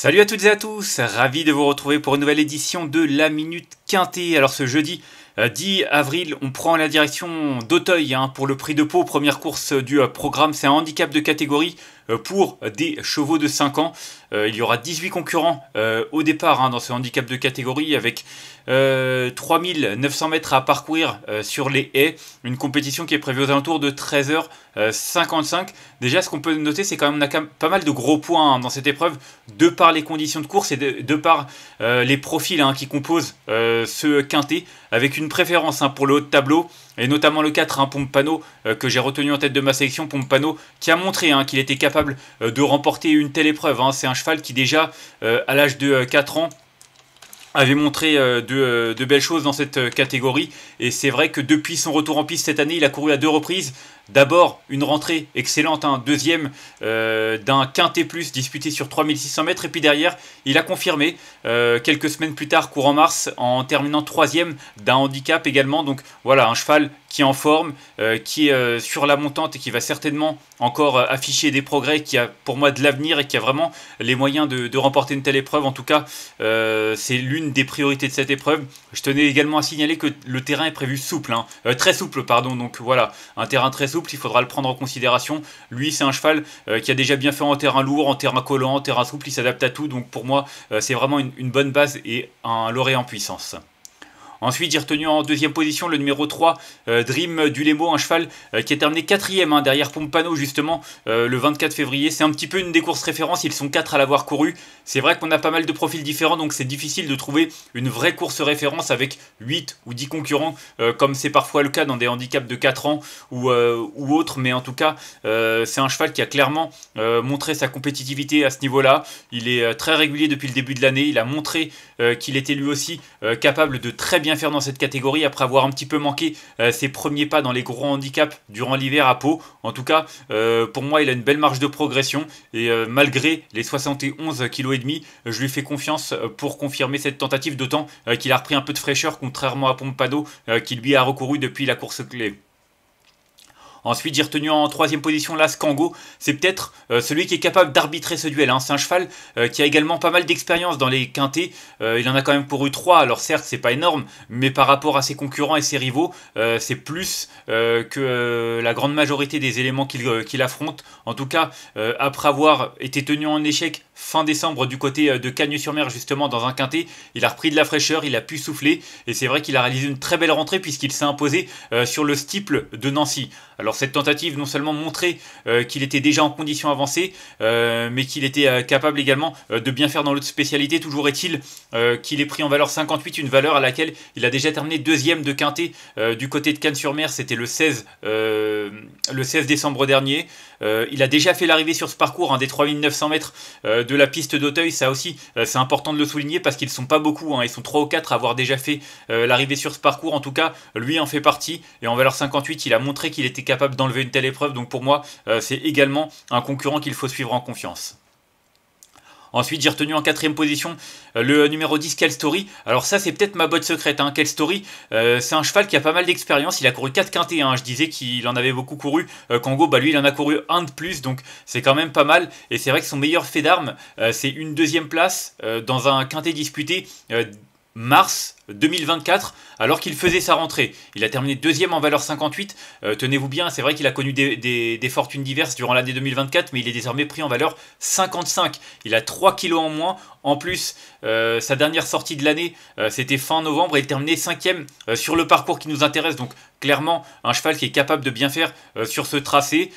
Salut à toutes et à tous, ravi de vous retrouver pour une nouvelle édition de la Minute Quintée. Alors ce jeudi 10 avril, on prend la direction d'Auteuil pour le prix de Pau, première course du programme. C'est un handicap de catégorie pour des chevaux de 5 ans. Il y aura 18 concurrents au départ dans ce handicap de catégorie avec 3900 mètres à parcourir sur les haies. Une compétition qui est prévue aux alentours de 13h55. Déjà, ce qu'on peut noter, c'est qu'on a quand même pas mal de gros points dans cette épreuve, de par les conditions de course et de par les profils qui composent ce quintet, avec une préférence pour le haut de tableau, et notamment le 4, Pompano, que j'ai retenu en tête de ma sélection. Pompano qui a montré qu'il était capable de remporter une telle épreuve. C'est un cheval qui déjà, à l'âge de 4 ans, avait montré de belles choses dans cette catégorie. Et c'est vrai que depuis son retour en piste cette année, il a couru à 2 reprises. D'abord, une rentrée excellente, deuxième d'un quintet plus disputé sur 3600 mètres. Et puis derrière, il a confirmé quelques semaines plus tard, courant mars, en terminant troisième d'un handicap également. Donc voilà, un cheval qui est en forme, qui est sur la montante et qui va certainement encore afficher des progrès, qui a pour moi de l'avenir et qui a vraiment les moyens de remporter une telle épreuve. En tout cas, c'est l'une des priorités de cette épreuve. Je tenais également à signaler que le terrain est prévu souple, très souple, pardon. Donc voilà, un terrain très souple, il faudra le prendre en considération. Lui, c'est un cheval qui a déjà bien fait en terrain lourd, en terrain collant, en terrain souple, il s'adapte à tout. Donc pour moi, c'est vraiment une bonne base et un lauréat en puissance. Ensuite, j'ai retenu en deuxième position le numéro 3, Dream Dulemo, un cheval qui a terminé quatrième derrière Pompano justement le 24 février. C'est un petit peu une des courses références, ils sont 4 à l'avoir couru. C'est vrai qu'on a pas mal de profils différents, donc c'est difficile de trouver une vraie course référence avec 8 ou 10 concurrents, comme c'est parfois le cas dans des handicaps de 4 ans ou autres. Mais en tout cas, c'est un cheval qui a clairement montré sa compétitivité à ce niveau-là. Il est très régulier depuis le début de l'année. Il a montré qu'il était lui aussi capable de très bien faire dans cette catégorie après avoir un petit peu manqué ses premiers pas dans les gros handicaps durant l'hiver à Pau. En tout cas, pour moi, il a une belle marge de progression et malgré les 71,5 kg, je lui fais confiance pour confirmer cette tentative, d'autant qu'il a repris un peu de fraîcheur contrairement à Pompano qui lui a recouru depuis la course clé. Ensuite, j'ai retenu en troisième position Las Kango. C'est peut-être celui qui est capable d'arbitrer ce duel. C'est un cheval qui a également pas mal d'expérience dans les quintets. Il en a quand même couru 3. Alors certes, c'est pas énorme, mais par rapport à ses concurrents et ses rivaux, c'est plus que la grande majorité des éléments qu'il affronte. En tout cas, après avoir été tenu en échec fin décembre du côté de Cagnes-sur-Mer, justement dans un quintet, il a repris de la fraîcheur, il a pu souffler. Et c'est vrai qu'il a réalisé une très belle rentrée puisqu'il s'est imposé sur le steeple de Nancy. Alors cette tentative non seulement montrait qu'il était déjà en condition avancée, mais qu'il était capable également de bien faire dans l'autre spécialité. Toujours est-il qu'il est pris en valeur 58, une valeur à laquelle il a déjà terminé deuxième de quintet du côté de Cannes-sur-Mer. C'était le 16 décembre dernier. Il a déjà fait l'arrivée sur ce parcours des 3900 mètres de la piste d'Auteuil. Ça aussi, c'est important de le souligner parce qu'ils ne sont pas beaucoup. Ils sont 3 ou 4 à avoir déjà fait l'arrivée sur ce parcours. En tout cas, lui en fait partie. Et en valeur 58, il a montré qu'il était capable d'enlever une telle épreuve. Donc pour moi, c'est également un concurrent qu'il faut suivre en confiance. Ensuite, j'ai retenu en quatrième position le numéro 10, Quelle Story. Alors ça, c'est peut-être ma botte secrète. Quelle Story, c'est un cheval qui a pas mal d'expérience. Il a couru 4 quintés. Je disais qu'il en avait beaucoup couru. Kango, lui, il en a couru un de plus. Donc c'est quand même pas mal. Et c'est vrai que son meilleur fait d'armes, c'est une deuxième place dans un quintet disputé mars 2024, alors qu'il faisait sa rentrée. Il a terminé deuxième en valeur 58. Tenez-vous bien, c'est vrai qu'il a connu des fortunes diverses durant l'année 2024, mais il est désormais pris en valeur 55. Il a 3 kilos en moins. En plus, sa dernière sortie de l'année, c'était fin novembre, et il terminait 5e sur le parcours qui nous intéresse. Donc clairement, un cheval qui est capable de bien faire sur ce tracé.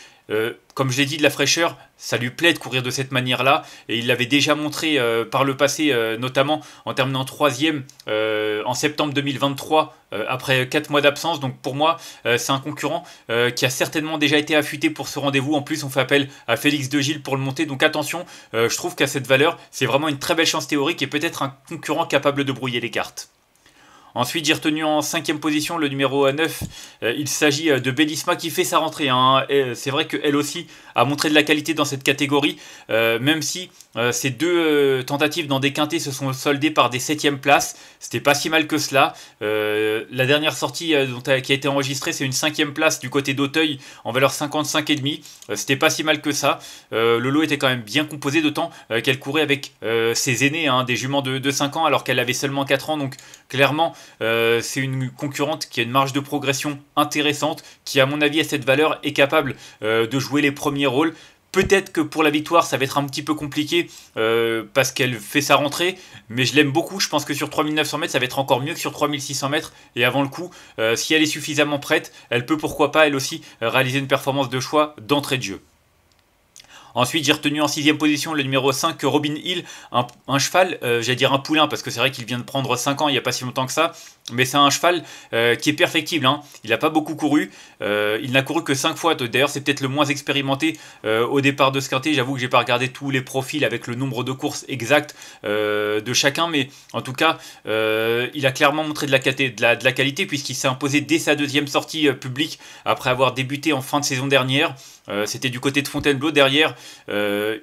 Comme je l'ai dit, de la fraîcheur, ça lui plaît de courir de cette manière-là, et il l'avait déjà montré par le passé, notamment en terminant 3e en septembre 2023, après 4 mois d'absence. Donc pour moi, c'est un concurrent qui a certainement déjà été affûté pour ce rendez-vous. En plus, on fait appel à Félix de Gilles pour le monter, donc attention, je trouve qu'à cette valeur, c'est vraiment une très belle chance théorique et peut-être un concurrent capable de brouiller les cartes. Ensuite, j'ai retenu en 5e position le numéro 9. Il s'agit de Bellisma qui fait sa rentrée, hein. C'est vrai qu'elle aussi a montré de la qualité dans cette catégorie, même si ces deux tentatives dans des quintés se sont soldées par des 7e places. C'était pas si mal que cela. La dernière sortie qui a été enregistrée, c'est une 5e place du côté d'Auteuil en valeur 55,5. C'était pas si mal que ça. Le lot était quand même bien composé, d'autant qu'elle courait avec ses aînés, hein, des juments de 5 ans, alors qu'elle avait seulement 4 ans. Donc clairement, c'est une concurrente qui a une marge de progression intéressante, qui à mon avis à cette valeur est capable de jouer les premiers rôles. Peut-être que pour la victoire ça va être un petit peu compliqué parce qu'elle fait sa rentrée, mais je l'aime beaucoup. Je pense que sur 3900 mètres ça va être encore mieux que sur 3600 mètres, et avant le coup, si elle est suffisamment prête, elle peut pourquoi pas elle aussi réaliser une performance de choix d'entrée de jeu. Ensuite, j'ai retenu en 6e position le numéro 5, Robin Hill, un cheval, j'allais dire un poulain, parce que c'est vrai qu'il vient de prendre 5 ans il n'y a pas si longtemps que ça, mais c'est un cheval qui est perfectible, hein. Il n'a pas beaucoup couru, il n'a couru que 5 fois, d'ailleurs c'est peut-être le moins expérimenté au départ de ce quintet. J'avoue que j'ai pas regardé tous les profils avec le nombre de courses exact de chacun, mais en tout cas, il a clairement montré de la qualité, puisqu'il s'est imposé dès sa 2e sortie publique, après avoir débuté en fin de saison dernière. C'était du côté de Fontainebleau. Derrière,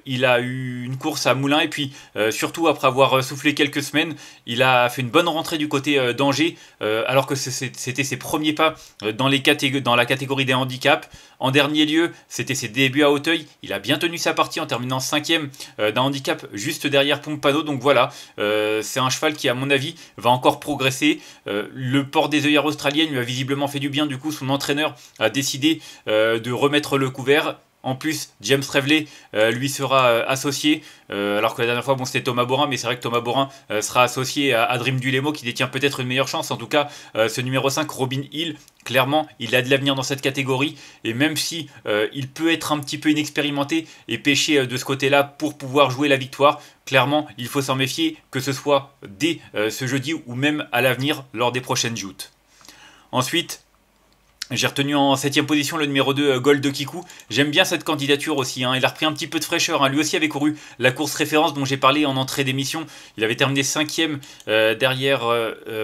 il a eu une course à Moulins, et puis surtout après avoir soufflé quelques semaines, il a fait une bonne rentrée du côté d'Angers, alors que c'était ses premiers pas dans la catégorie des handicaps. En dernier lieu, c'était ses débuts à Auteuil. Il a bien tenu sa partie en terminant 5e d'un handicap juste derrière Pompano. Donc voilà, c'est un cheval qui à mon avis va encore progresser. Le port des œillères australiennes lui a visiblement fait du bien. Du coup, son entraîneur a décidé de remettre le couvert. En plus, James Reveley lui sera associé, alors que la dernière fois, bon, c'était Thomas Borin, mais c'est vrai que Thomas Borin sera associé à Dream Dulemo, qui détient peut-être une meilleure chance. En tout cas, ce numéro 5, Robin Hill, clairement, il a de l'avenir dans cette catégorie, et même si il peut être un petit peu inexpérimenté et pêcher de ce côté-là pour pouvoir jouer la victoire, clairement, il faut s'en méfier, que ce soit dès ce jeudi ou même à l'avenir lors des prochaines joutes. Ensuite, j'ai retenu en 7e position le numéro 2, Gold de Kikou. J'aime bien cette candidature aussi, hein. Il a repris un petit peu de fraîcheur, hein. Lui aussi avait couru la course référence dont j'ai parlé en entrée d'émission. Il avait terminé 5e derrière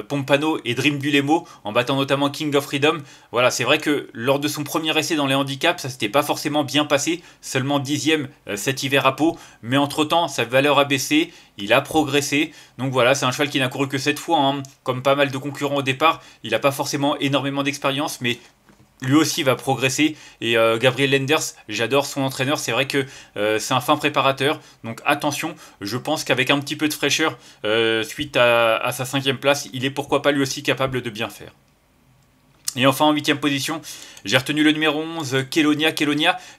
Pompano et Dream Dulemo, en battant notamment King of Freedom. Voilà, c'est vrai que lors de son premier essai dans les handicaps, ça s'était pas forcément bien passé. Seulement 10e cet hiver à Pau. Mais entre temps, sa valeur a baissé. Il a progressé. Donc voilà, c'est un cheval qui n'a couru que 7 fois, hein. Comme pas mal de concurrents au départ, il n'a pas forcément énormément d'expérience, mais lui aussi va progresser. Et Gabriel Lenders, j'adore son entraîneur, c'est vrai que c'est un fin préparateur, donc attention, je pense qu'avec un petit peu de fraîcheur suite à sa 5e place, il est pourquoi pas lui aussi capable de bien faire. Et enfin en 8e position, j'ai retenu le numéro 11, Kelonia,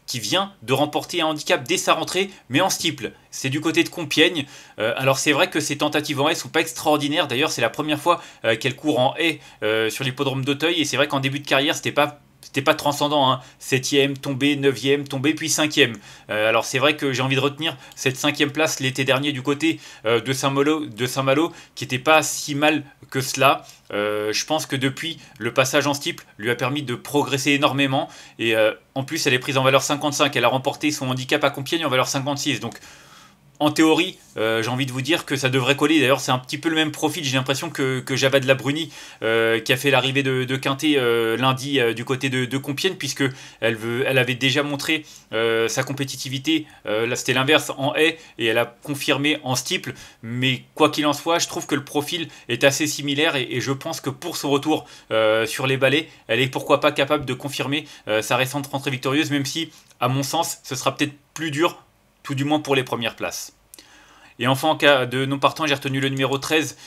qui vient de remporter un handicap dès sa rentrée, mais en steeple. C'est du côté de Compiègne. Alors c'est vrai que ses tentatives en haie sont pas extraordinaires. D'ailleurs c'est la première fois qu'elle court en haie sur l'hippodrome d'Auteuil. Et c'est vrai qu'en début de carrière c'était pas transcendant, hein. 7e, tombé, 9e, tombé, puis 5e. Alors c'est vrai que j'ai envie de retenir cette 5e place l'été dernier du côté de Saint-Malo, qui n'était pas si mal que cela. Je pense que depuis, le passage en steeple lui a permis de progresser énormément. Et en plus, elle est prise en valeur 55. Elle a remporté son handicap à Compiègne en valeur 56. Donc en théorie, j'ai envie de vous dire que ça devrait coller. D'ailleurs, c'est un petit peu le même profil. J'ai l'impression que Javad Labruni, qui a fait l'arrivée de Quintet lundi du côté de Compiègne, puisque elle avait déjà montré sa compétitivité. Là, c'était l'inverse en haie, et elle a confirmé en steeple. Mais quoi qu'il en soit, je trouve que le profil est assez similaire, et je pense que pour son retour sur les balais, elle est pourquoi pas capable de confirmer sa récente rentrée victorieuse, même si, à mon sens, ce sera peut-être plus dur, tout du moins pour les premières places. Et enfin, en cas de non partant, j'ai retenu le numéro 13,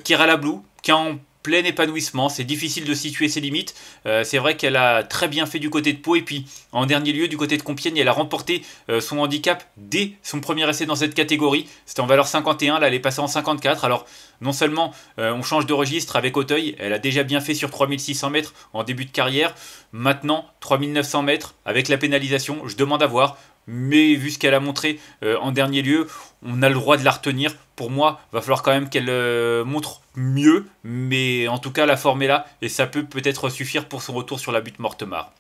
Kira Lablou, qui est en plein épanouissement. C'est difficile de situer ses limites. C'est vrai qu'elle a très bien fait du côté de Pau, et puis en dernier lieu du côté de Compiègne, elle a remporté son handicap dès son premier essai dans cette catégorie. C'était en valeur 51, là elle est passée en 54. Alors non seulement on change de registre avec Auteuil, elle a déjà bien fait sur 3600 mètres en début de carrière. Maintenant 3900 mètres avec la pénalisation, je demande à voir. Mais vu ce qu'elle a montré en dernier lieu, on a le droit de la retenir. Pour moi, il va falloir quand même qu'elle montre mieux. Mais en tout cas, la forme est là. Et ça peut peut-être suffire pour son retour sur la butte Mortemart.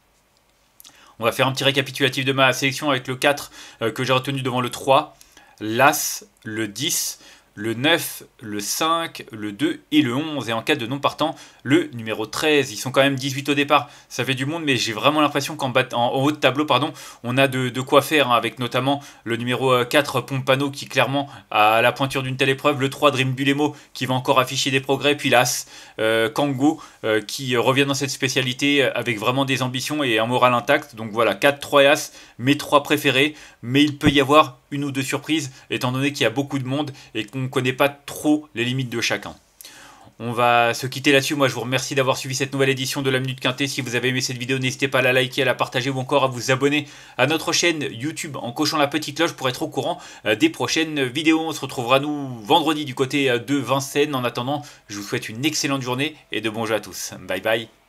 On va faire un petit récapitulatif de ma sélection avec le 4 que j'ai retenu devant le 3. L'As, le 10, le 9, le 5, le 2 et le 11. Et en cas de non partant, le numéro 13. Ils sont quand même 18 au départ, ça fait du monde, mais j'ai vraiment l'impression en haut de tableau, pardon, on a de quoi faire, hein, avec notamment le numéro 4, Pompano, qui clairement a la pointure d'une telle épreuve, le 3, Dream Bulemo, qui va encore afficher des progrès, puis l'As, Kango, qui revient dans cette spécialité avec vraiment des ambitions et un moral intact. Donc voilà, 4, 3 et As, mes 3 préférés, mais il peut y avoir une ou deux surprises, étant donné qu'il y a beaucoup de monde et qu'on ne connaît pas trop les limites de chacun. On va se quitter là-dessus. Moi, je vous remercie d'avoir suivi cette nouvelle édition de la Minute Quintée. Si vous avez aimé cette vidéo, n'hésitez pas à la liker, à la partager ou encore à vous abonner à notre chaîne YouTube en cochant la petite cloche pour être au courant des prochaines vidéos. On se retrouvera nous vendredi du côté de Vincennes. En attendant, je vous souhaite une excellente journée et de bons jeux à tous. Bye bye.